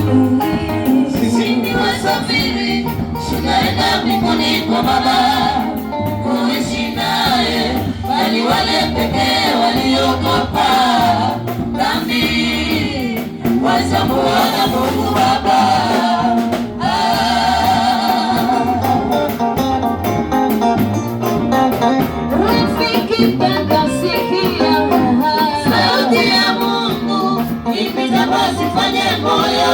Sisi ni wasafiri, tunaenda mbinguni kwa Baba kuishi naye, bali wale pekee waliokopa dhambi watamuona Mungu Baba. Rafiki mpendwa, sikia sauti ya Mungu ipitapo, usifanye moyo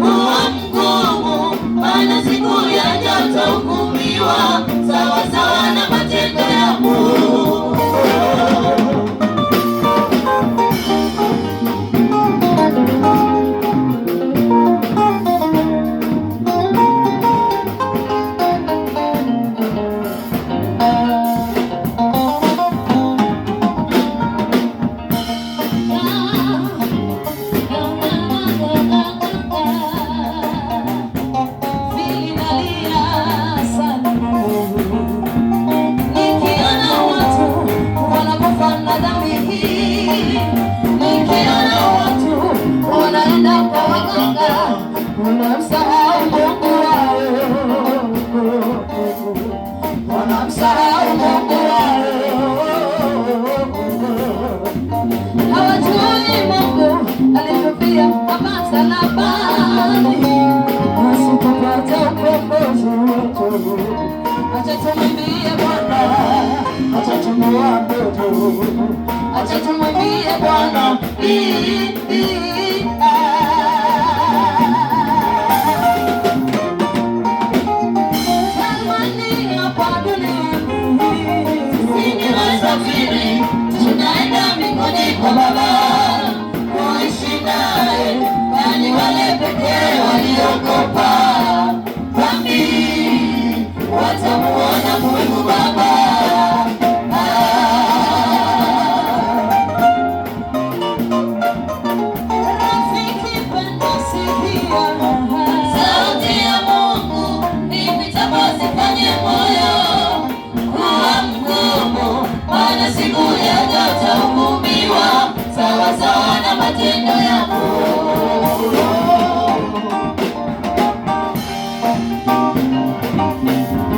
kuwa mgumu, maana siku yaja utahukumiwa sawa sawa na matendo ya Mungu. Wanamsahau Mungu wao, wanamsahau Mungu wao, hawajui Mungu alitufia kama msalabani, nasi tupate ukombozi wetu. Acha tumwimbie Bwana, acha tumuabudu, acha tumwimbie Bwana.